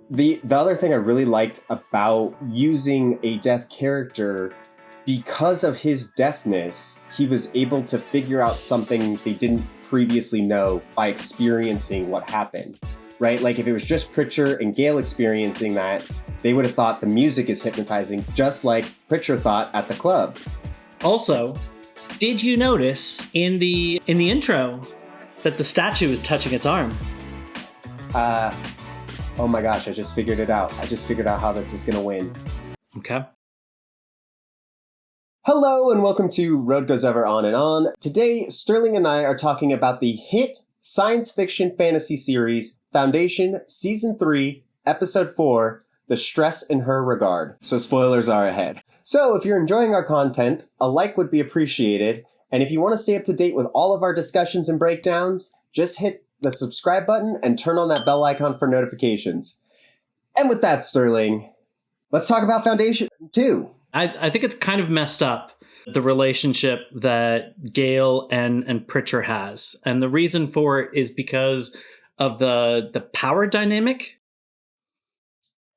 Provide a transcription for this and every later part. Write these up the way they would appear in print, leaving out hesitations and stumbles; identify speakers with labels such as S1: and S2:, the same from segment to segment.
S1: The other thing I really liked about using a deaf character, because of his deafness, he was able to figure out something they didn't previously know by experiencing what happened, right? Like if it was just Pritcher and Gale experiencing that, they would have thought the music is hypnotizing, just like Pritcher thought at the club.
S2: Also, did you notice in the intro that the statue is touching its arm?
S1: Oh my gosh, I just figured it out. I just figured out how this is going to win.
S2: Okay.
S1: Hello and welcome to Road Goes Ever On and On. Today, Sterling and I are talking about the hit science fiction fantasy series Foundation Season 3, Episode 4, The Stress in Her Regard. So spoilers are ahead. So if you're enjoying our content, a like would be appreciated. And if you want to stay up to date with all of our discussions and breakdowns, just hit the subscribe button and turn on that bell icon for notifications. And with that, Sterling, let's talk about Foundation 2.
S2: I think it's kind of messed up, the relationship that Gale and Pritcher has. And the reason for it is because of the power dynamic.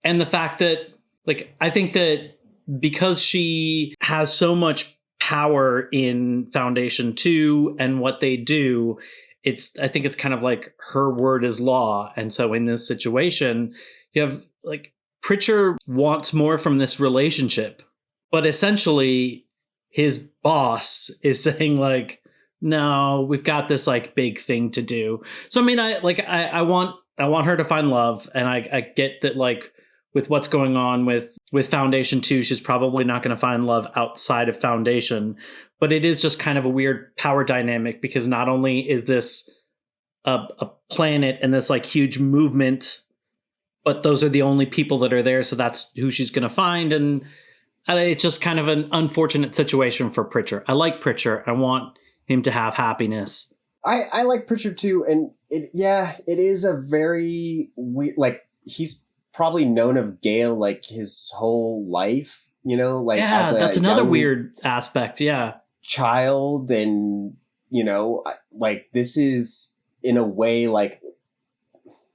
S2: And the fact that, like, I think that because she has so much power in Foundation 2 and what they do, I think it's kind of like her word is law. And so in this situation, you have, like, Pritcher wants more from this relationship. But essentially, his boss is saying, like, no, we've got this, like, big thing to do. So, I mean, I want her to find love. And I get that, like, with what's going on with Foundation 2, she's probably not going to find love outside of Foundation. But it is just kind of a weird power dynamic, because not only is this a planet and this, like, huge movement, but those are the only people that are there. So that's who she's going to find. And it's just kind of an unfortunate situation for Pritcher. I like Pritcher. I want him to have happiness.
S1: I like Pritcher too, and it is a very weird, like, he's probably known of Gale like his whole life, you know, like,
S2: yeah,
S1: as
S2: that's another weird aspect. Yeah,
S1: child, and you know, like, this is in a way like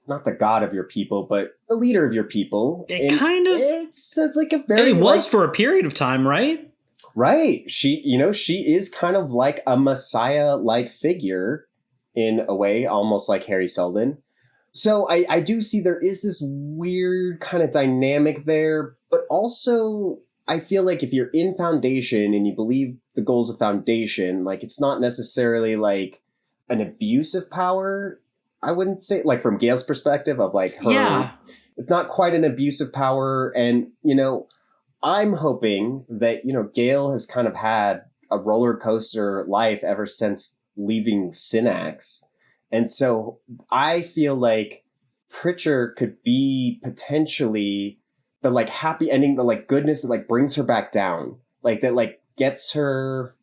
S1: not the god of your people, but the leader of your people.
S2: It kind of
S1: it's like a very,
S2: it was, like, for a period of time, right?
S1: Right. She is kind of like a messiah-like figure in a way, almost like Harry Seldon. So I do see there is this weird kind of dynamic there, but also I feel like if you're in Foundation and you believe the goals of Foundation, like, it's not necessarily like an abuse of power. I wouldn't say, like, from Gale's perspective of, like, her,
S2: yeah,
S1: it's not quite an abuse of power. And, you know, I'm hoping that, you know, Gale has kind of had a roller coaster life ever since leaving Synax. And so I feel like Pritcher could be potentially the, like, happy ending, the, like, goodness that, like, brings her back down, like, that, like, gets her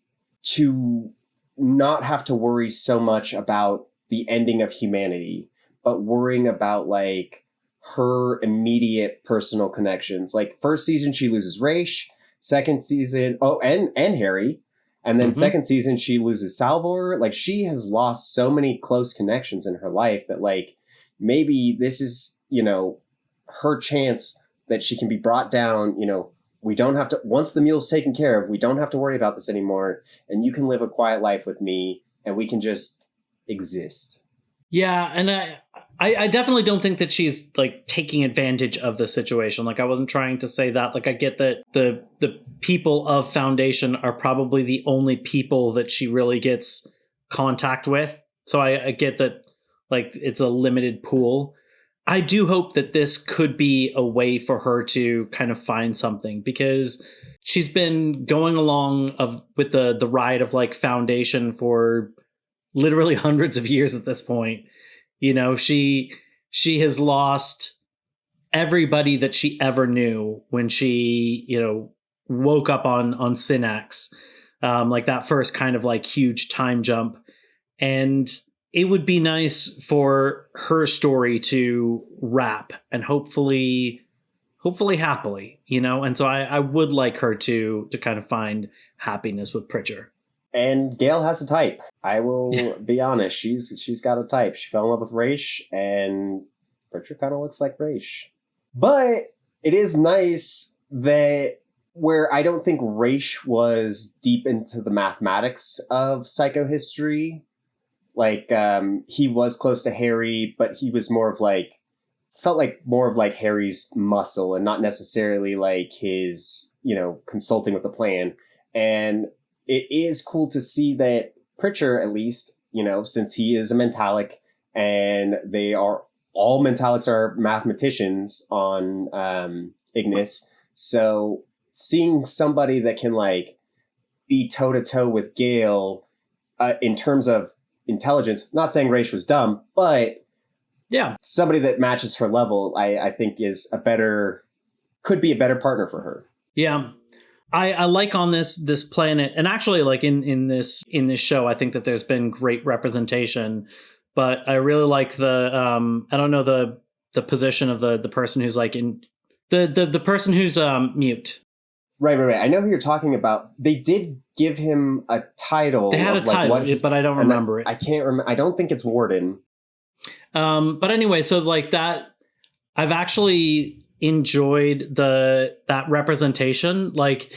S1: to not have to worry so much about the ending of humanity, but worrying about, like, her immediate personal connections. Like, first season, she loses Raish. Second season, and Harry. And then second season, she loses Salvor. Like, she has lost so many close connections in her life that, like, maybe this is, you know, her chance that she can be brought down. You know, we don't have to, once the meal's taken care of, we don't have to worry about this anymore. And you can live a quiet life with me, and we can just exist.
S2: Yeah, and I definitely don't think that she's, like, taking advantage of the situation. Like, I wasn't trying to say that. Like, I get that the people of Foundation are probably the only people that she really gets contact with. So I get that, like, it's a limited pool. I do hope that this could be a way for her to kind of find something, because she's been going along with the ride of, like, Foundation for literally hundreds of years at this point. You know, she has lost everybody that she ever knew when she, you know, woke up on Synax, like that first kind of, like, huge time jump. And it would be nice for her story to wrap, and hopefully happily, you know. And so I would like her to kind of find happiness with Pritcher.
S1: And Gale has a type. I will be honest. She's got a type. She fell in love with Raish, and Pritcher kind of looks like Raish. But it is nice that where I don't think Raish was deep into the mathematics of psychohistory, like he was close to Harry, but he was more of like felt like more of like Harry's muscle and not necessarily like his, consulting with the plan. And it is cool to see that Pritcher, at least, since he is a mentalic and they are all mentalics are mathematicians on Ignis. So seeing somebody that can like be toe to toe with Gale in terms of intelligence, not saying Raish was dumb, but
S2: yeah,
S1: somebody that matches her level, I think could be a better partner for her.
S2: Yeah. I like on this planet, and actually like in this show, I think that there's been great representation, but I really like the I don't know the position of the person who's like in the person who's mute.
S1: Right. I know who you're talking about. They did give him a title.
S2: They had a title, but I don't remember it.
S1: I can't remember. I don't think it's Warden.
S2: But anyway, so like that, I've actually enjoyed that representation. Like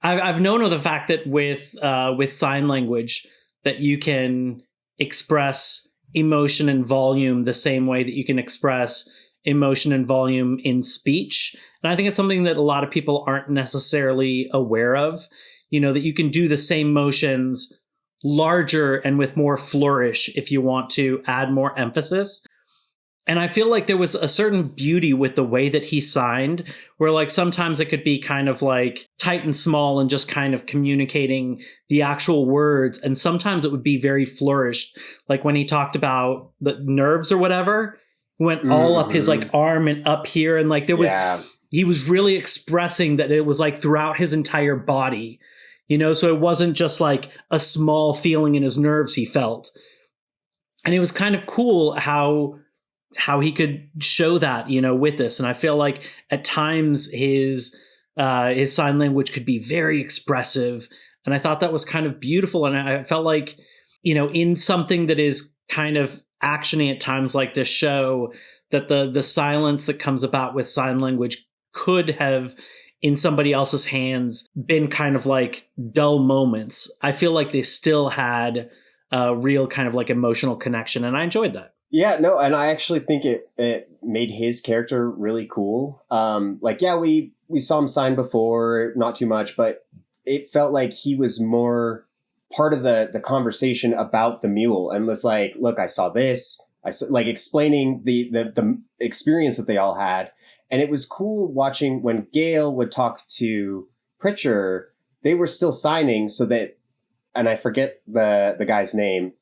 S2: I've known of the fact that with sign language that you can express emotion and volume the same way that you can express emotion and volume in speech. And I think it's something that a lot of people aren't necessarily aware of, that you can do the same motions larger and with more flourish if you want to add more emphasis. And I feel like there was a certain beauty with the way that he signed, where like sometimes it could be kind of like tight and small and just kind of communicating the actual words. And sometimes it would be very flourished. Like when he talked about the nerves or whatever, went all up his like arm and up here. And like there was, he was really expressing that it was like throughout his entire body, so it wasn't just like a small feeling in his nerves he felt. And it was kind of cool how he could show that, with this. And I feel like at times his sign language could be very expressive. And I thought that was kind of beautiful. And I felt like, in something that is kind of actiony at times like this show, that the silence that comes about with sign language could have in somebody else's hands been kind of like dull moments. I feel like they still had a real kind of like emotional connection. And I enjoyed that.
S1: Yeah, no, and I actually think it made his character really cool. We saw him sign before, not too much, but it felt like he was more part of the conversation about the mule and was like, look, I saw this. I saw, like explaining the experience that they all had. And it was cool watching when Gale would talk to Pritcher, they were still signing so that, and I forget the guy's name,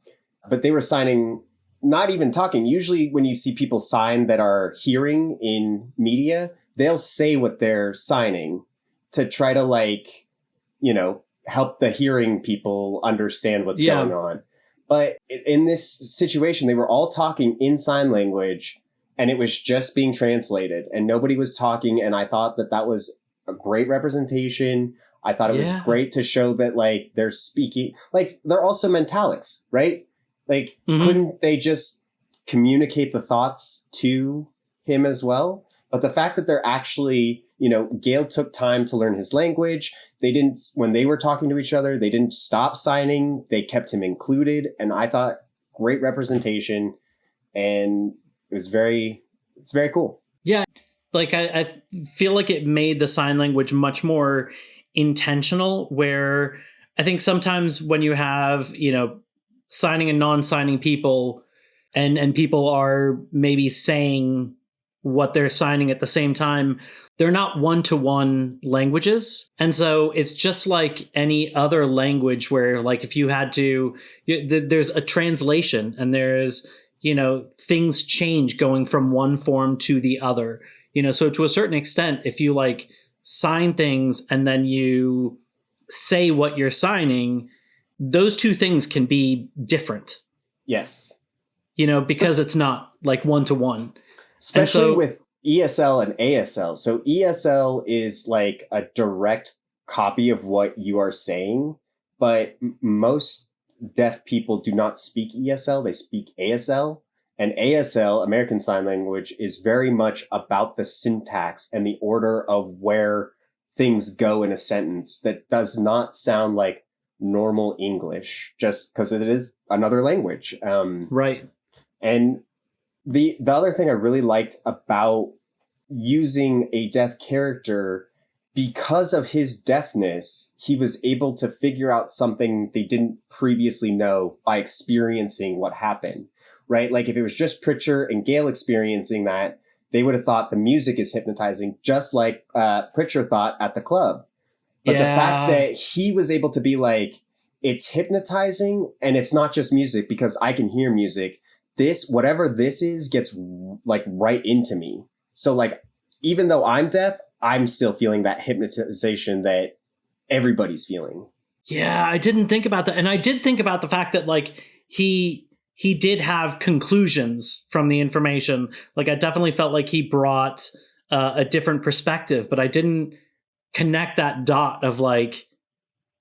S1: but they were signing, not even talking. Usually when you see people sign that are hearing in media, they'll say what they're signing to try to like, help the hearing people understand what's going on. But in this situation, they were all talking in sign language and it was just being translated and nobody was talking. And I thought that was a great representation. I thought it was great to show that like they're speaking, like they're also mentalics, right? Like, couldn't they just communicate the thoughts to him as well? But the fact that they're actually, Gale took time to learn his language. They didn't, when they were talking to each other, they didn't stop signing. They kept him included. And I thought great representation. And it's very cool.
S2: Yeah. Like I feel like it made the sign language much more intentional, where I think sometimes when you have, signing and non-signing people and people are maybe saying what they're signing at the same time, they're not one-to-one languages. And so it's just like any other language where like if you had to, there's a translation and there's, things change going from one form to the other, so to a certain extent, if you like sign things and then you say what you're signing, those two things can be different.
S1: Yes.
S2: Because it's not like one-to-one.
S1: Especially with ESL and ASL. So ESL is like a direct copy of what you are saying, but most deaf people do not speak ESL. They speak ASL. And ASL, American Sign Language, is very much about the syntax and the order of where things go in a sentence that does not sound like normal English, just because it is another language.
S2: Right.
S1: And the other thing I really liked about using a deaf character, because of his deafness, he was able to figure out something they didn't previously know by experiencing what happened, right? Like if it was just Pritcher and Gale experiencing that, they would have thought the music is hypnotizing, just like Pritcher thought at the club. But the fact that he was able to be like, it's hypnotizing and it's not just music because I can hear music. This, whatever this is, gets like right into me. So like, even though I'm deaf, I'm still feeling that hypnotization that everybody's feeling.
S2: Yeah, I didn't think about that. And I did think about the fact that like he did have conclusions from the information. Like I definitely felt like he brought a different perspective, but I didn't connect that dot of like,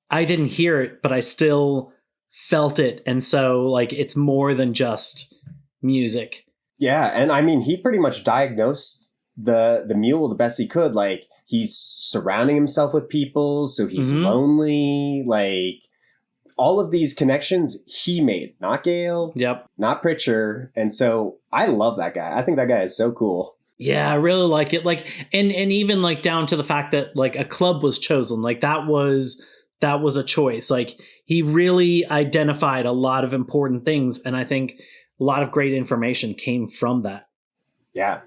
S2: I didn't hear it, but I still felt it. And so like, it's more than just music.
S1: Yeah. And I mean, he pretty much diagnosed the mule the best he could. Like he's surrounding himself with people, so he's lonely. Like all of these connections he made, not Gale, not Pritcher. And so I love that guy. I think that guy is so cool.
S2: Yeah, I really like it. Like, and even like down to the fact that like a club was chosen, like that was a choice. Like he really identified a lot of important things, and I think a lot of great information came from that.
S1: Yeah.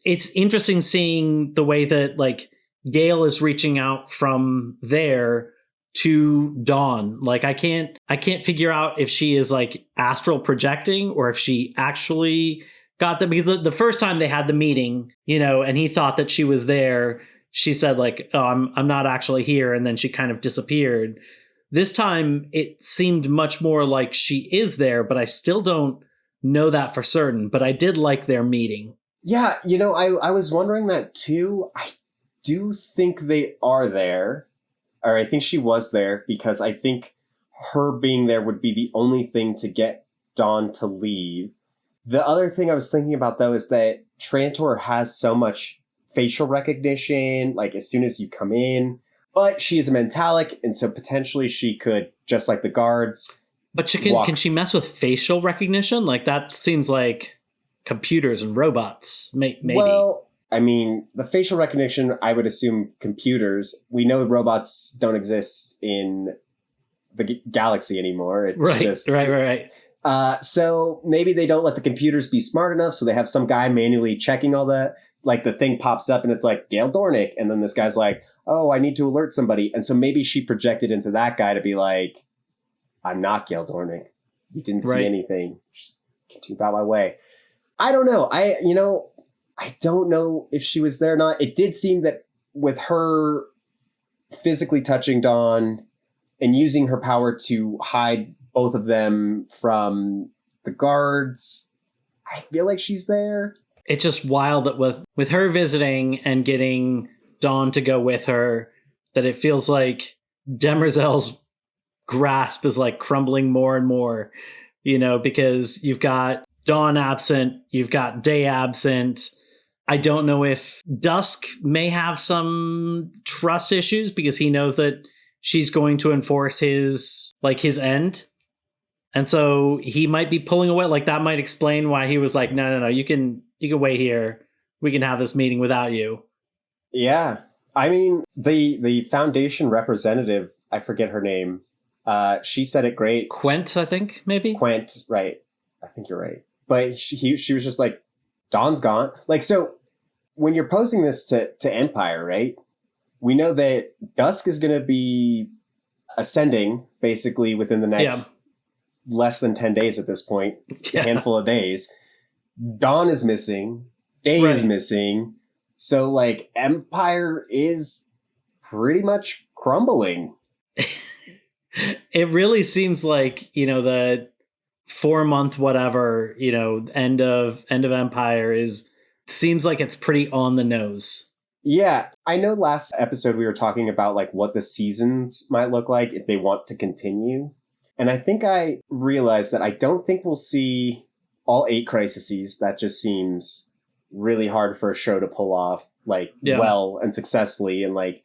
S2: It's interesting seeing the way that like Gale is reaching out from there to Dawn. Like I can't figure out if she is like astral projecting or if she actually got them, because the first time they had the meeting, you know, and he thought that she was there, she said like, oh, I'm not actually here. And then she kind of disappeared. This time it seemed much more like she is there, but I still don't know that for certain. But I did like their meeting.
S1: Yeah, you know, I was wondering that too. I do think they are there, or I think she was there, because I think her being there would be the only thing to get Dawn to leave. The other thing I was thinking about, though, is that Trantor has so much facial recognition, like as soon as you come in, but she is a mentalic, and so potentially she could, just like the guards.
S2: But can she mess with facial recognition? Like that seems like computers and robots, maybe.
S1: Well, I mean, the facial recognition, I would assume computers. We know robots don't exist in the galaxy anymore. It's
S2: right.
S1: So maybe they don't let the computers be smart enough, so they have some guy manually checking all that. Like the thing pops up and it's like, Gale Dornick. And then this guy's like, oh, I need to alert somebody. And so maybe she projected into that guy to be like, I'm not Gale Dornick. You didn't see anything. Just continue about my way. I don't know. I don't know if she was there or not. It did seem that with her physically touching Dawn and using her power to hide both of them from the guards, I feel like she's there.
S2: It's just wild that with her visiting and getting Dawn to go with her, that it feels like Demerzel's grasp is like crumbling more and more, you know, because you've got Dawn absent, you've got Day absent. I don't know if Dusk may have some trust issues because he knows that she's going to enforce his end. And so he might be pulling away. Like that might explain why he was like, no, you can wait here. We can have this meeting without you.
S1: Yeah. I mean, the Foundation representative, I forget her name. She said it great.
S2: Quent, I think, maybe?
S1: Quent, right. I think you're right. But she was just like, Dawn's gone. Like, so when you're posing this to Empire, right? We know that Dusk is going to be ascending basically within the next less than 10 days at this point, a handful of days. Dawn is missing. Day is missing. So, like, Empire is pretty much crumbling.
S2: It really seems like, you know, the 4-month whatever, you know, end of Empire seems like it's pretty on the nose.
S1: Yeah, I know last episode we were talking about like what the seasons might look like if they want to continue. And I think I realized that I don't think we'll see all 8 crises. That just seems really hard for a show to pull off, like, well and successfully. And like,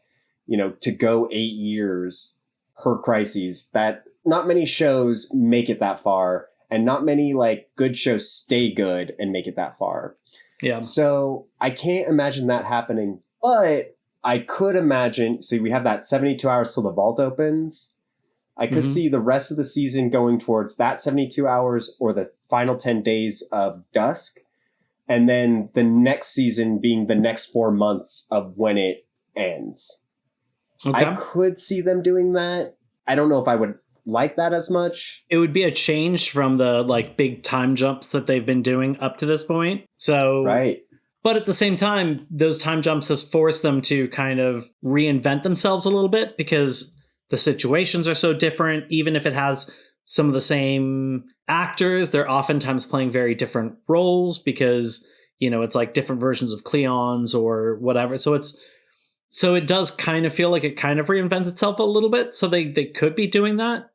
S1: to go 8 years per crises, that not many shows make it that far, and not many like good shows stay good and make it that far.
S2: Yeah.
S1: So I can't imagine that happening, but I could imagine, so we have that 72 hours till the vault opens. I could see the rest of the season going towards that 72 hours or the final 10 days of Dusk. And then the next season being the next 4 months of when it ends. Okay. I could see them doing that. I don't know if I would like that as much.
S2: It would be a change from the like big time jumps that they've been doing up to this point. So,
S1: right.
S2: But at the same time, those time jumps has forced them to kind of reinvent themselves a little bit because the situations are so different. Even if it has some of the same actors, they're oftentimes playing very different roles because, it's like different versions of Cleons or whatever. So it does kind of feel like it kind of reinvents itself a little bit. So they could be doing that.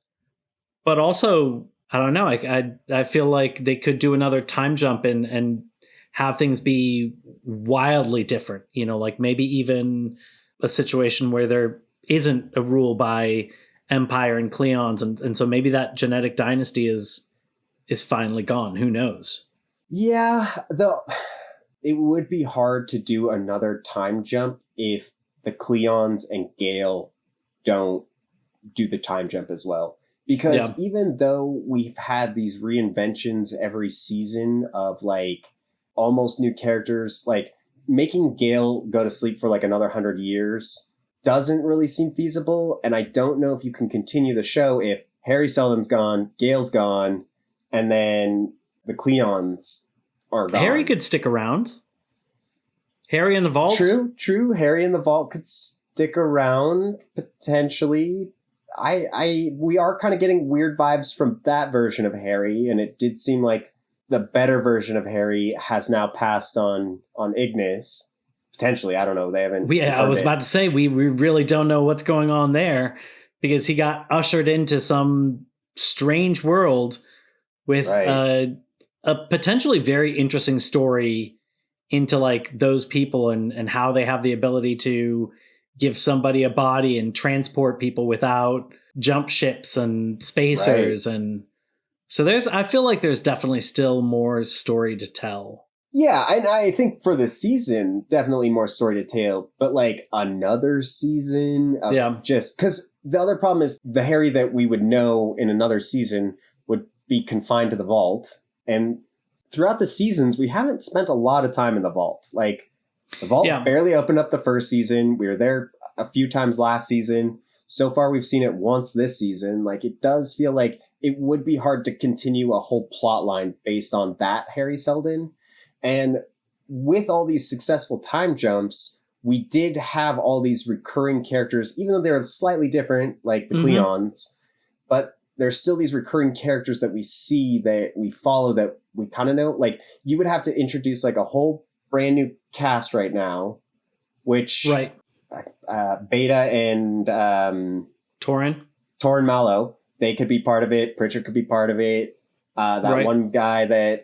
S2: But also, I don't know. I feel like they could do another time jump and have things be wildly different. Like maybe even a situation where there isn't a rule by Empire and Cleons, and so maybe that genetic dynasty is finally gone. Who knows?
S1: Yeah, though it would be hard to do another time jump if the Cleons and Gale don't do the time jump as well. Because even though we've had these reinventions every season of like almost new characters, like making Gale go to sleep for like another 100 years doesn't really seem feasible. And I don't know if you can continue the show if Harry Seldon's gone, Gale's gone, and then the Cleons are gone.
S2: Harry could stick around. Harry in the vault?
S1: True. Harry in the vault could stick around potentially. We are kind of getting weird vibes from that version of Harry, and it did seem like the better version of Harry has now passed on Ignis. Potentially, I don't know. They haven't.
S2: I was about to say we really don't know what's going on there because he got ushered into some strange world with a potentially very interesting story into like those people and how they have the ability to give somebody a body and transport people without jump ships and spacers. Right. And so I feel like there's definitely still more story to tell.
S1: Yeah, and I think for the season, definitely more story to tell, but like another season of just because the other problem is the Harry that we would know in another season would be confined to the vault. And throughout the seasons, we haven't spent a lot of time in the vault. Like the vault barely opened up the first season. We were there a few times last season. So far, we've seen it once this season. Like it does feel like it would be hard to continue a whole plot line based on that Harry Seldon. And with all these successful time jumps, we did have all these recurring characters, even though they're slightly different, like the Cleons, but there's still these recurring characters that we see, that we follow, that we kind of know. Like you would have to introduce like a whole brand new cast right now, which Beta and
S2: Torin
S1: Mallow, they could be part of it. Pritcher could be part of it. One guy that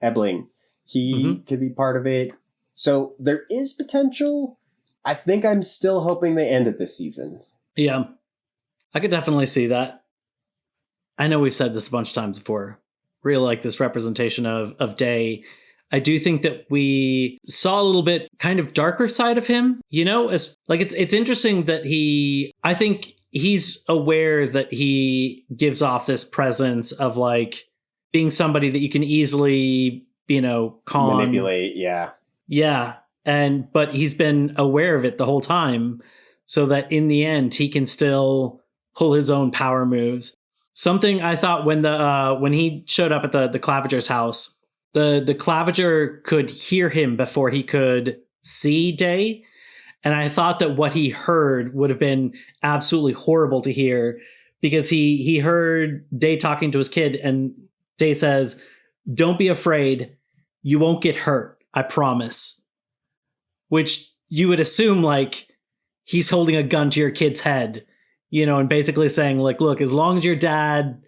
S1: Ebling, he could be part of it. So there is potential. I think I'm still hoping they end it this season.
S2: Yeah, I could definitely see that. I know we've said this a bunch of times before. Really like this representation of Day. I do think that we saw a little bit kind of darker side of him, as like it's interesting that I think he's aware that he gives off this presence of like being somebody that you can easily, con.
S1: Manipulate. Yeah.
S2: Yeah. But he's been aware of it the whole time so that in the end he can still pull his own power moves. Something I thought when he showed up at the Claviger's house, the Claviger could hear him before he could see Day. And I thought that what he heard would have been absolutely horrible to hear because he heard Day talking to his kid and Day says, "Don't be afraid. You won't get hurt. I promise." Which you would assume like he's holding a gun to your kid's head, and basically saying like, look, as long as your dad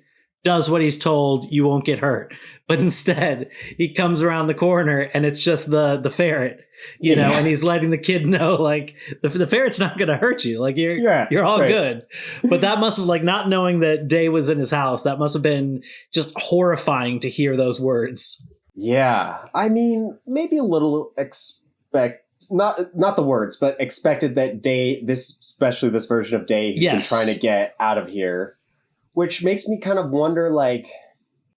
S2: does what he's told, you won't get hurt. But instead, he comes around the corner and it's just the ferret, you know, and he's letting the kid know, like, the ferret's not going to hurt you. Like, you're all good. But that must have, like, not knowing that Day was in his house, that must have been just horrifying to hear those words.
S1: Yeah. I mean, maybe a little not the words, but expected that Day, especially this version of Day, he's been trying to get out of here. Which makes me kind of wonder, like,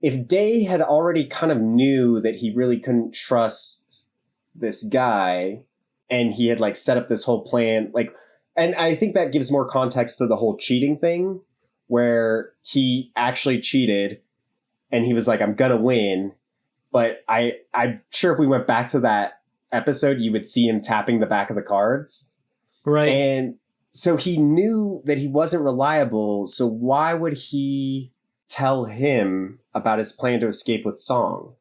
S1: if Day had already kind of knew that he really couldn't trust this guy, and he had, like, set up this whole plan, like, and I think that gives more context to the whole cheating thing, where he actually cheated, and he was like, I'm gonna win, but I'm sure if we went back to that episode, you would see him tapping the back of the cards.
S2: Right.
S1: And so he knew that he wasn't reliable, so why would he tell him about his plan to escape with Song?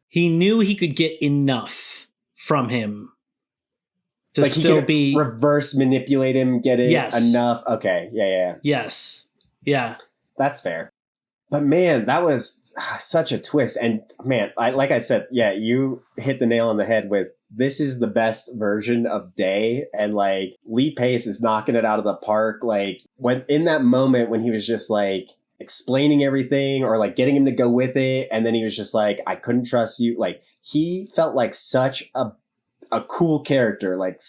S2: He knew he could get enough from him to
S1: like
S2: still
S1: he could
S2: be...
S1: reverse manipulate him, get it enough. Okay, yeah.
S2: Yes, yeah.
S1: That's fair. But man, that was such a twist. And man, like I said, yeah, you hit the nail on the head with this is the best version of Day. And like Lee Pace is knocking it out of the park. Like when in that moment when he was just like explaining everything or like getting him to go with it. And then he was just like, I couldn't trust you. Like he felt like such a cool character. Like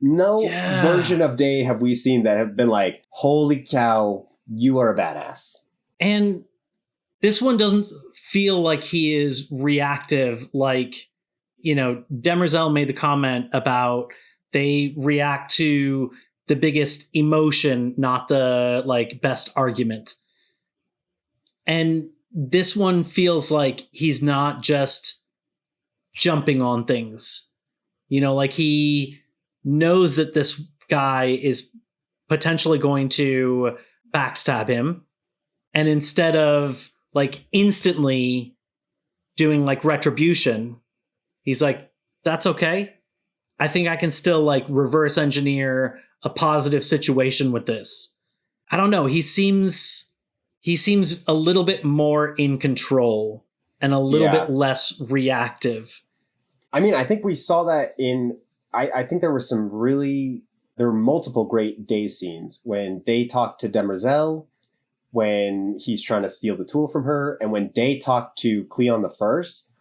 S1: no version of Day have we seen that have been like, holy cow, you are a badass.
S2: And this one doesn't feel like he is reactive. Like, you know, Demerzel made the comment about they react to the biggest emotion, not the like best argument. And this one feels like he's not just jumping on things. You know, like he knows that this guy is potentially going to backstab him. And instead of like instantly doing like retribution, he's like, that's okay. I think I can still like reverse engineer a positive situation with this. I don't know. He seems a little bit more in control and a little bit less reactive.
S1: I mean, I think we saw that I think there were multiple great Day scenes when Day talked to Demerzel, when he's trying to steal the tool from her, and when Day talked to Cleon the First.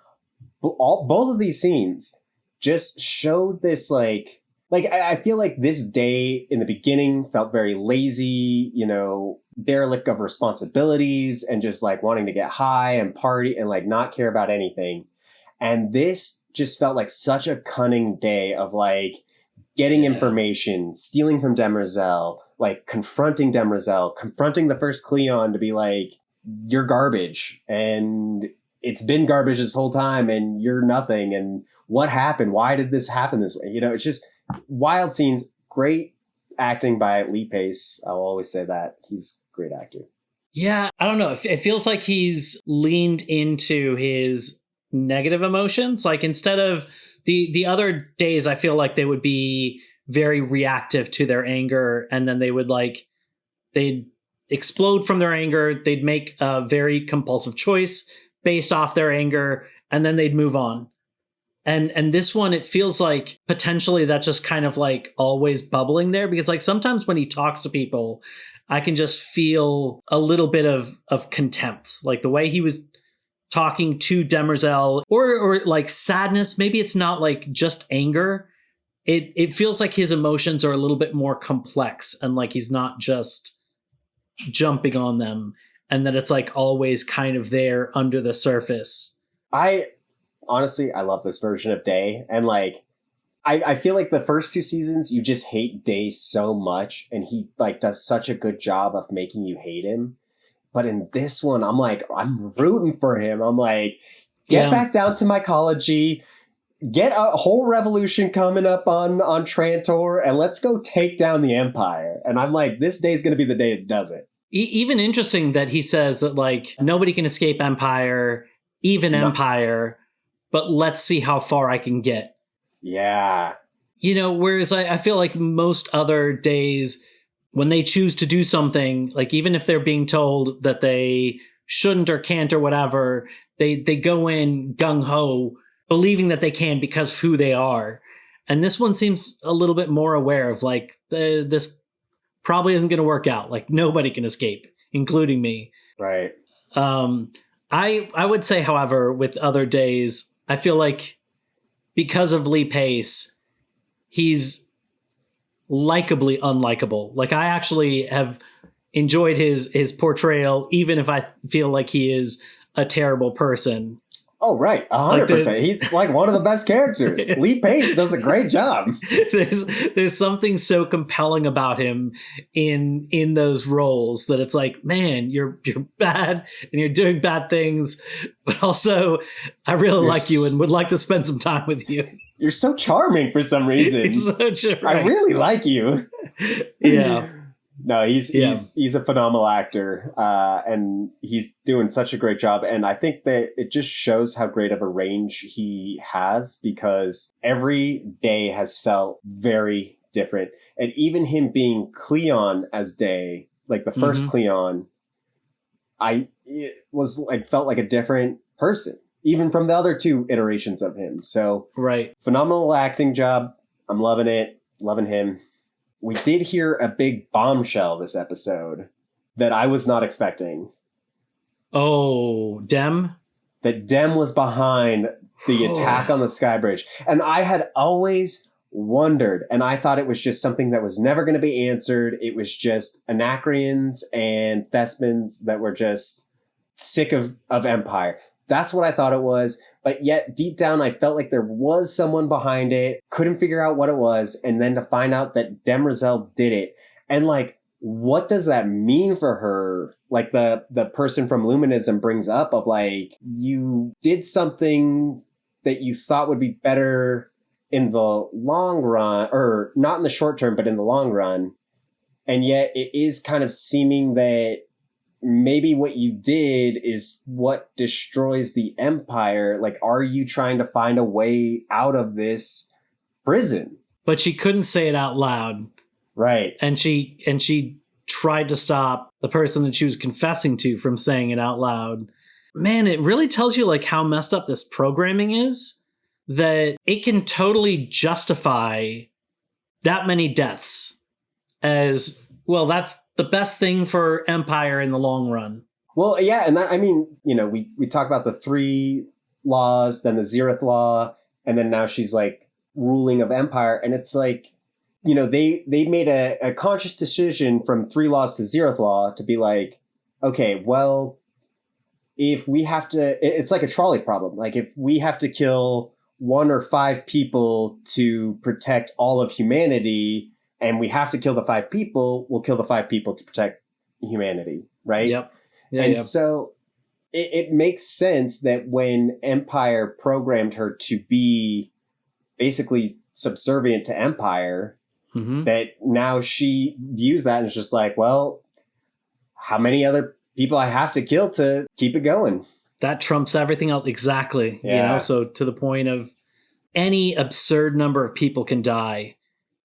S1: Both of these scenes just showed this like I feel like this Day in the beginning felt very lazy, you know, derelict of responsibilities and just like wanting to get high and party and like not care about anything. And this just felt like such a cunning Day of like getting information, stealing from Demerzel, like confronting Demerzel, confronting the first Cleon to be like, you're garbage and it's been garbage this whole time and you're nothing. And what happened? Why did this happen this way? You know, it's just wild scenes, great acting by Lee Pace. I'll always say that. He's a great actor.
S2: Yeah, I don't know. It feels like he's leaned into his negative emotions. Like instead of the other days, I feel like they would be very reactive to their anger. And then they'd explode from their anger. They'd make a very compulsive choice based off their anger, and then they'd move on. And this one, it feels like potentially that's just kind of like always bubbling there, because like sometimes when he talks to people, I can just feel a little bit of contempt, like the way he was talking to Demerzel, or like sadness. Maybe it's not like just anger. It feels like his emotions are a little bit more complex, and like he's not just jumping on them, and that it's like always kind of there under the surface.
S1: Honestly, I love this version of Day. And like, I feel like the first two seasons, you just hate Day so much. And he like does such a good job of making you hate him. But in this one, I'm rooting for him. I'm like, get back down to mycology, get a whole revolution coming up on Trantor, and let's go take down the Empire. And I'm like, this day's going to be the day it does it.
S2: Even interesting that he says that like nobody can escape Empire, even Empire, but let's see how far I can get.
S1: Yeah.
S2: You know, whereas I feel like most other days when they choose to do something, like even if they're being told that they shouldn't or can't or whatever. They go in gung-ho, believing that they can because of who they are. And this one seems a little bit more aware of like, this probably isn't going to work out. Like nobody can escape, including me.
S1: Right.
S2: I would say, however, with other days, I feel like because of Lee Pace, he's likably unlikable. Like I actually have enjoyed his portrayal, even if I feel like he is a terrible person.
S1: Oh, right. 100%. He's like one of the best characters. Lee Pace does a great job.
S2: There's something so compelling about him in those roles that it's like, man, you're bad and you're doing bad things, but also I really like you and would like to spend some time with you.
S1: You're so charming for some reason. I really like you.
S2: Yeah.
S1: No, he's a phenomenal actor, and he's doing such a great job. And I think that it just shows how great of a range he has, because every day has felt very different. And even him being Cleon as Day, like the first Cleon, felt like a different person, even from the other two iterations of him. So
S2: right,
S1: phenomenal acting job. I'm loving it, loving him. We did hear a big bombshell this episode that I was not expecting.
S2: Oh, Dem?
S1: That Dem was behind the attack on the Sky Bridge. And I had always wondered, and I thought it was just something that was never going to be answered. It was just Anacreons and Thespins that were just sick of Empire. That's what I thought it was. But yet deep down, I felt like there was someone behind it. Couldn't figure out what it was. And then to find out that Demerzel did it. And like, what does that mean for her? Like the person from Luminism brings up of like, you did something that you thought would be better in the long run, or not in the short term, but in the long run. And yet it is kind of seeming that maybe what you did is what destroys the Empire. Like, are you trying to find a way out of this prison?
S2: But she couldn't say it out loud.
S1: Right.
S2: And she tried to stop the person that she was confessing to from saying it out loud. Man, it really tells you like how messed up this programming is, that it can totally justify that many deaths as, well, that's the best thing for Empire in the long run.
S1: Well, yeah, and that, I mean, you know, we talk about the 3 laws, then the Zeroth law, and then now she's like ruling of Empire, and it's like, you know, they made a conscious decision from 3 laws to Zeroth law to be like, okay, well, if we have to, it's like a trolley problem. Like if we have to kill 1 or 5 people to protect all of humanity, and we have to kill the 5 people, we'll kill the 5 people to protect humanity, right?
S2: Yep.
S1: So it makes sense that when Empire programmed her to be basically subservient to Empire, that now she views that and is just like, well, how many other people I have to kill to keep it going?
S2: That trumps everything else. Exactly.
S1: Yeah.
S2: You know, so to the point of any absurd number of people can die.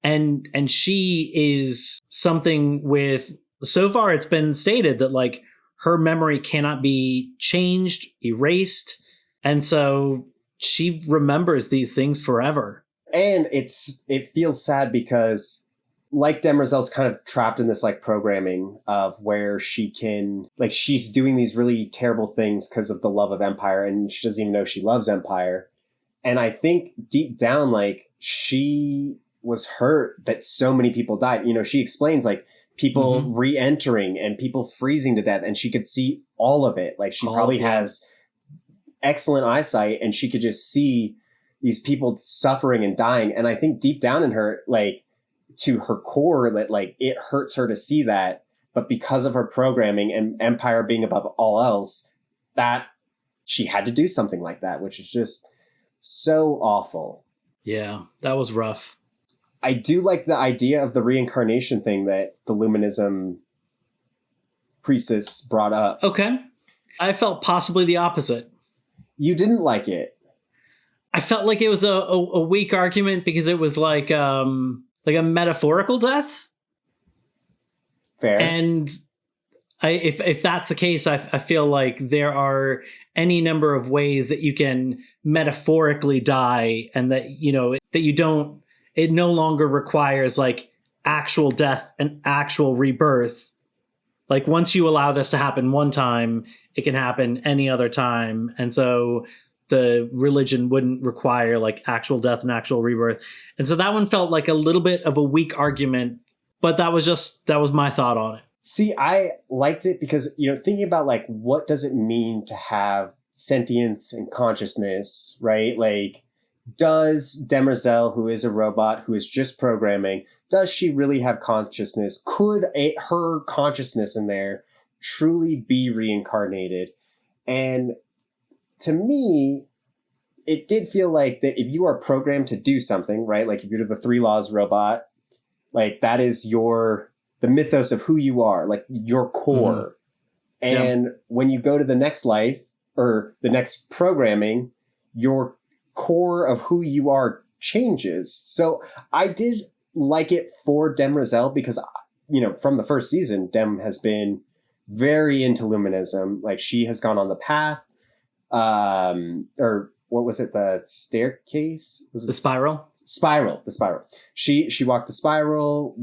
S2: And she is something with, so far it's been stated that like her memory cannot be changed, erased. And so she remembers these things forever.
S1: And it feels sad because like Demerzel's kind of trapped in this like programming of where she can, like she's doing these really terrible things because of the love of Empire, and she doesn't even know she loves Empire. And I think deep down, like she was hurt that so many people died. You know, she explains like people re-entering and people freezing to death, and she could see all of it. Like she probably has excellent eyesight, and she could just see these people suffering and dying. And I think deep down in her, like to her core, that like it hurts her to see that. But because of her programming and Empire being above all else, that she had to do something like that, which is just so awful.
S2: Yeah, that was rough.
S1: I do like the idea of the reincarnation thing that the Luminism priestess brought up.
S2: Okay. I felt possibly the opposite.
S1: You didn't like it.
S2: I felt like it was a weak argument because it was like a metaphorical death.
S1: Fair.
S2: And if that's the case, I feel like there are any number of ways that you can metaphorically die, and that, that you don't, it no longer requires like actual death and actual rebirth. Like once you allow this to happen one time, it can happen any other time. And so the religion wouldn't require like actual death and actual rebirth. And so that one felt like a little bit of a weak argument, but that was my thought on it.
S1: See, I liked it because, thinking about like, what does it mean to have sentience and consciousness, right? Like, does Demerzel, who is a robot, who is just programming, does she really have consciousness? Could her consciousness in there truly be reincarnated? And to me, it did feel like that if you are programmed to do something, right? Like if you're the 3 Laws robot, like that is the mythos of who you are, like your core. Mm-hmm. And when you go to the next life or the next programming, your core of who you are changes. So I did like it for Demerzel because, from the first season, Dem has been very into luminism. Like she has gone on the path, or what was it? The staircase? Was it
S2: the spiral?
S1: The spiral. She walked the spiral.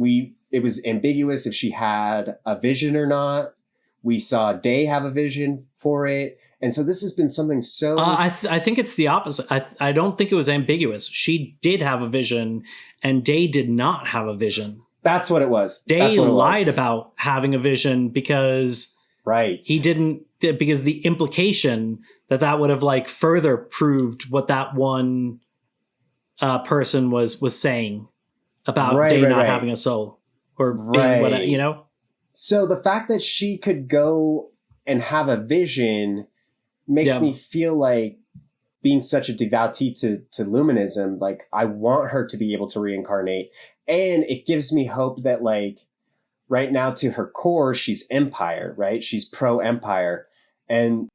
S1: It was ambiguous if she had a vision or not. We saw Day have a vision for it. And so this has been something so...
S2: I think it's the opposite. I don't think it was ambiguous. She did have a vision, and Day did not have a vision.
S1: That's what it was.
S2: Day lied about having a vision because...
S1: Right.
S2: He didn't... Because the implication that would have like further proved what that one person was saying about Day not having a soul. Or being whatever,
S1: So the fact that she could go and have a vision makes me feel like, being such a devotee to luminism, like I want her to be able to reincarnate. And it gives me hope that like right now to her core, she's Empire, right? She's pro-Empire. And,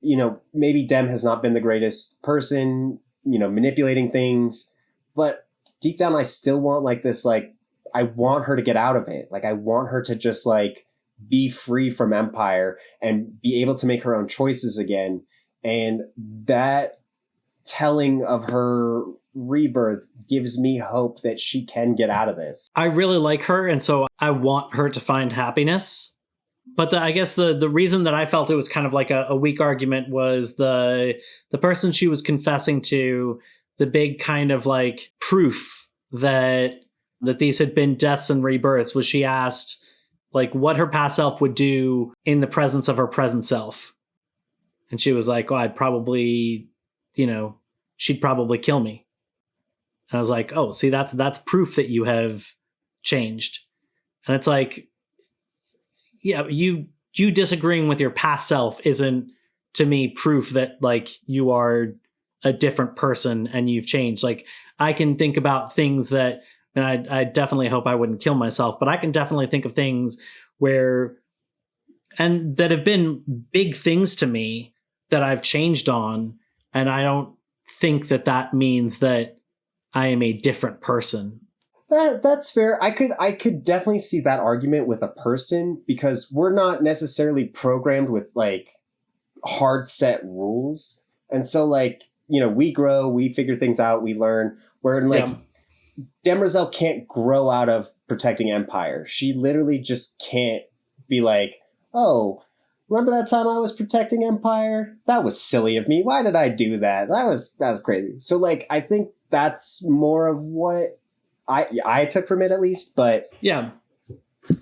S1: maybe Dem has not been the greatest person, manipulating things, but deep down, I still want like this, like, I want her to get out of it. Like, I want her to just like be free from Empire and be able to make her own choices again. And that telling of her rebirth gives me hope that she can get out of this.
S2: I really like her. And so I want her to find happiness. But I guess the reason that I felt it was kind of like a weak argument was the person she was confessing to, the big kind of like proof that these had been deaths and rebirths, was she asked like what her past self would do in the presence of her present self. And she was like, I'd probably, she'd probably kill me. And I was like, oh, see, that's proof that you have changed. And it's like, yeah, you disagreeing with your past self isn't, to me, proof that like you are a different person and you've changed. Like I can think about things that, and I definitely hope I wouldn't kill myself, but I can definitely think of things and that have been big things to me that I've changed on. And I don't think that means that I am a different person.
S1: That's fair. I could definitely see that argument with a person, because we're not necessarily programmed with like hard set rules. And so like, we grow, we figure things out, we learn. Where like Demerzel can't grow out of protecting Empire. She literally just can't be like, oh, remember that time I was protecting Empire? That was silly of me. Why did I do that? That was crazy. So like, I think that's more of what I took from it, at least. But
S2: yeah.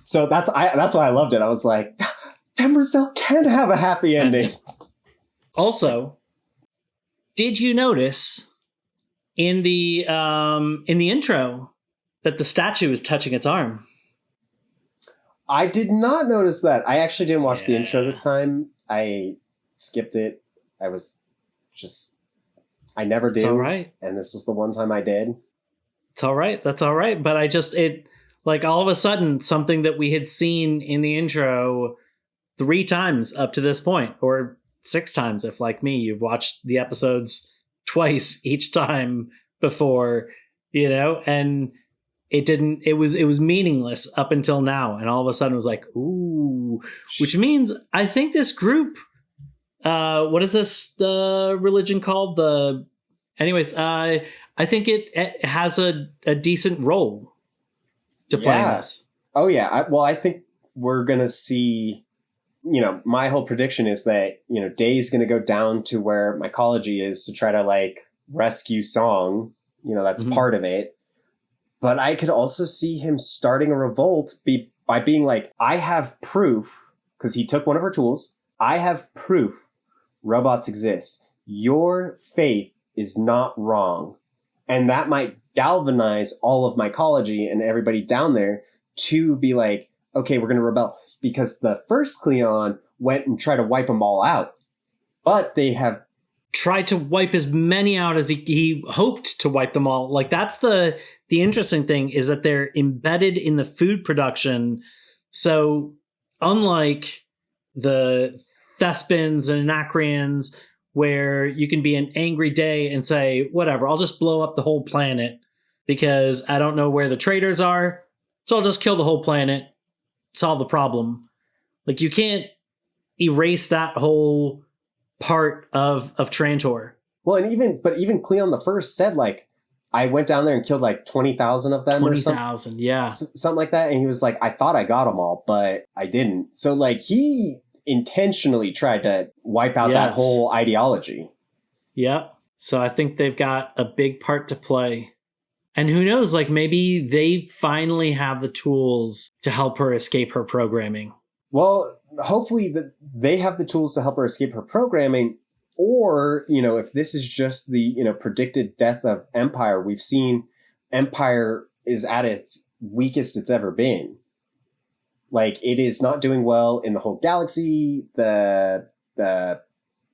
S1: So that's why I loved it. I was like, Demerzel can have a happy ending.
S2: Also, did you notice in the intro that the statue is touching its arm?
S1: I did not notice that. I actually didn't watch the intro this time. I skipped it. I never do.
S2: It's all right.
S1: And this was the one time I did.
S2: It's all right. That's all right. But like all of a sudden, something that we had seen in the intro 3 times up to this point, or 6 times if, like me, you've watched the episodes twice each time before, and it was meaningless up until now. And all of a sudden it was like, ooh, which means I think this group, what is this religion called? I think it has a decent role to play in this.
S1: Oh yeah. I think we're going to see, my whole prediction is that, Day's going to go down to where mycology is to try to like rescue Song. That's part of it. But I could also see him starting a revolt by being like, I have proof, because he took one of her tools. I have proof robots exist. Your faith is not wrong. And that might galvanize all of mycology and everybody down there to be like, okay, we're going to rebel. Because the first Cleon went and tried to wipe them all out. But they have
S2: tried to wipe as many out as he hoped to wipe them all. Like, that's the interesting thing, is that they're embedded in the food production. So unlike the Thespins and Anacreans, where you can be an angry Day and say, whatever, I'll just blow up the whole planet because I don't know where the traitors are. So I'll just kill the whole planet, solve the problem. Like, you can't erase that whole part of Trantor.
S1: Well, and even Cleon the First said, like, I went down there and killed like 20,000 of them.
S2: 20,000, yeah.
S1: Something like that. And he was like, I thought I got them all, but I didn't. So like, he intentionally tried to wipe out that whole ideology.
S2: Yep. So I think they've got a big part to play. And who knows, like, maybe they finally have the tools to help her escape her programming.
S1: Well, hopefully they have the tools to help her escape her programming. Or, if this is just the, predicted death of Empire, we've seen Empire is at its weakest it's ever been. Like, it is not doing well in the whole galaxy. The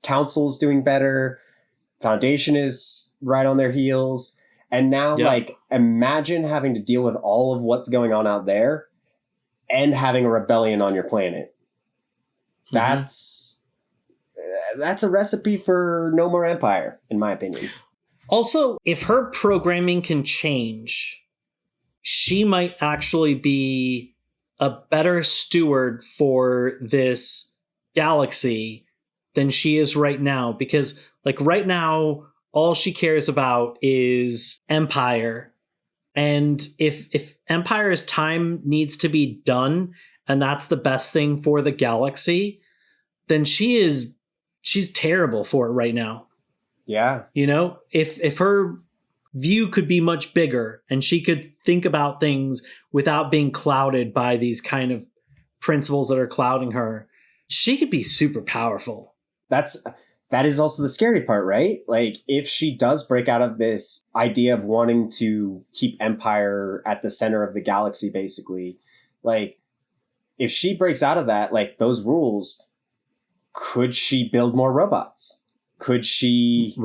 S1: Council's doing better. Foundation is right on their heels. And now, like, imagine having to deal with all of what's going on out there and having a rebellion on your planet. That's a recipe for no more Empire, in my opinion.
S2: Also, if her programming can change, she might actually be a better steward for this galaxy than she is right now. Because, like, right now, all she cares about is Empire. And if Empire's time needs to be done, and that's the best thing for the galaxy, then she's terrible for it right now.
S1: Yeah.
S2: If her view could be much bigger and she could think about things without being clouded by these kind of principles that are clouding her, she could be super powerful.
S1: That is also the scary part, right? Like, if she does break out of this idea of wanting to keep Empire at the center of the galaxy, basically, like, if she breaks out of that, like, those rules, could she build more robots? Could she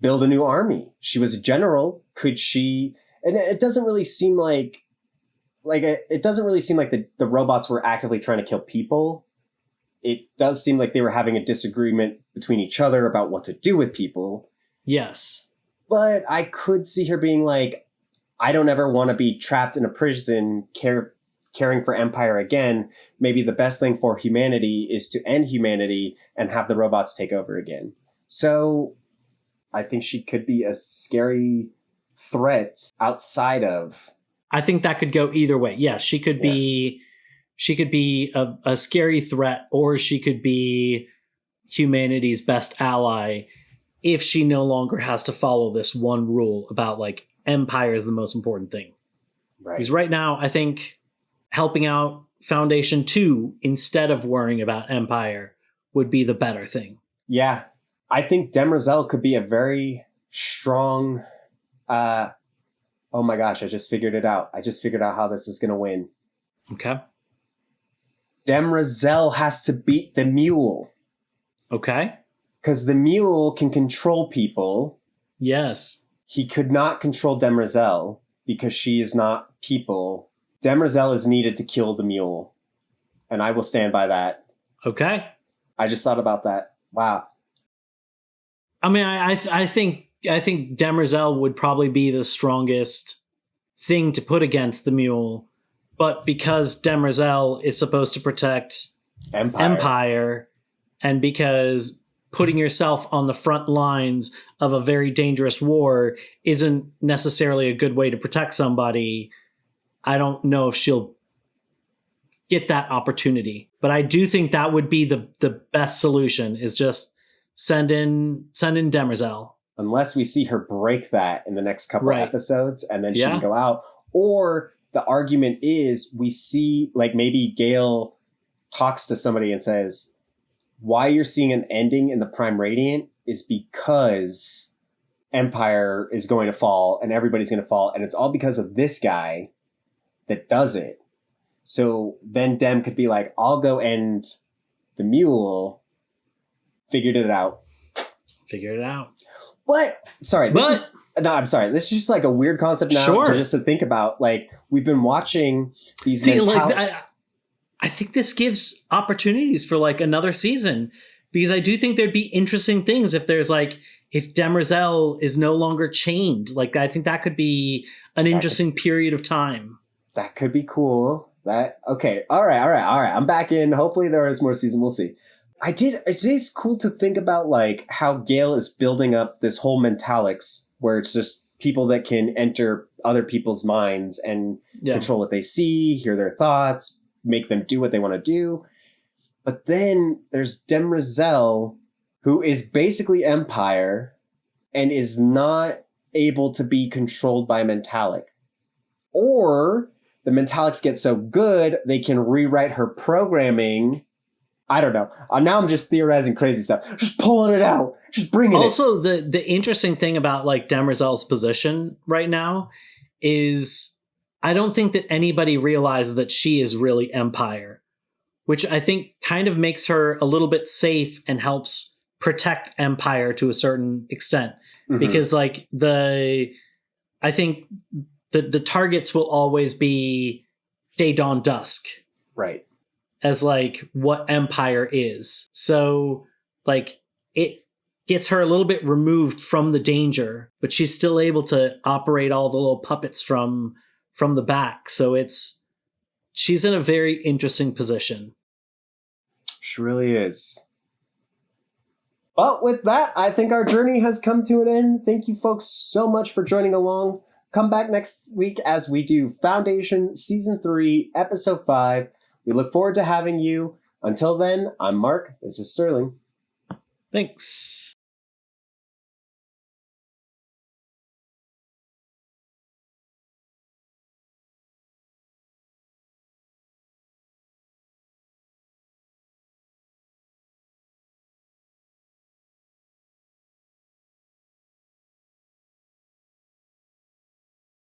S1: build a new army? She was a general. Could she? And it doesn't really seem like the robots were actively trying to kill people. It does seem like they were having a disagreement between each other about what to do with people.
S2: Yes.
S1: But I could see her being like, I don't ever want to be trapped in a prison caring for Empire again. Maybe the best thing for humanity is to end humanity and have the robots take over again. So I think she could be a scary threat outside of...
S2: I think that could go either way. Yeah, she could be a scary threat, or she could be humanity's best ally if she no longer has to follow this one rule about, like, Empire is the most important thing.
S1: Right.
S2: Because right now, I think helping out Foundation 2 instead of worrying about Empire would be the better thing.
S1: Yeah. I think Demerzel could be a very strong... oh my gosh, I just figured it out. I just figured out how this is going to win.
S2: Okay.
S1: Demerzel has to beat the mule.
S2: Okay.
S1: Because the mule can control people.
S2: Yes.
S1: He could not control Demerzel because she is not people. Demerzel is needed to kill the mule. And I will stand by that.
S2: Okay.
S1: I just thought about that. Wow.
S2: I mean, I think Demerzel would probably be the strongest thing to put against the mule, but because Demerzel is supposed to protect Empire, and because putting yourself on the front lines of a very dangerous war isn't necessarily a good way to protect somebody, I don't know if she'll get that opportunity. But I do think that would be the best solution, is just send in Demerzel.
S1: Unless we see her break that in the next couple
S2: Right.
S1: episodes, and then she can go out. Or the argument is we see, like, maybe Gale talks to somebody and says, why you're seeing an ending in the Prime Radiant is because Empire is going to fall and everybody's going to fall. And it's all because of this guy that does it. So then Dem could be like, I'll go end the mule. Figured it out. But sorry, this is just like a weird concept now to think about. Like, we've been watching these
S2: I think this gives opportunities for like another season, because I do think there'd be interesting things if there's like, if Demerzel is no longer chained. Like, I think that could be an interesting period of time.
S1: That could be cool. Okay. All right. I'm back in. Hopefully there is more season. We'll see. It is cool to think about like how Gale is building up this whole Mentalics, where it's just people that can enter other people's minds and control what they see, hear their thoughts, make them do what they want to do. But then there's Demerzel, who is basically Empire and is not able to be controlled by Mentalic. Or the Mentalics get so good, they can rewrite her programming. I don't know. Now I'm just theorizing crazy stuff. Just pulling it out. Just bringing it.
S2: Also, the interesting thing about like Demerzel's position right now is I don't think that anybody realizes that she is really Empire, which I think kind of makes her a little bit safe and helps protect Empire to a certain extent. Mm-hmm. Because like I think the targets will always be Day, Dawn, Dusk.
S1: Right.
S2: As like what Empire is. So like it gets her a little bit removed from the danger, but she's still able to operate all the little puppets from the back. So she's in a very interesting position.
S1: She really is. But with that, I think our journey has come to an end. Thank you folks so much for joining along. Come back next week as we do Foundation Season 3, Episode 5. We look forward to having you. Until then, I'm Mark. This is Sterling.
S2: Thanks.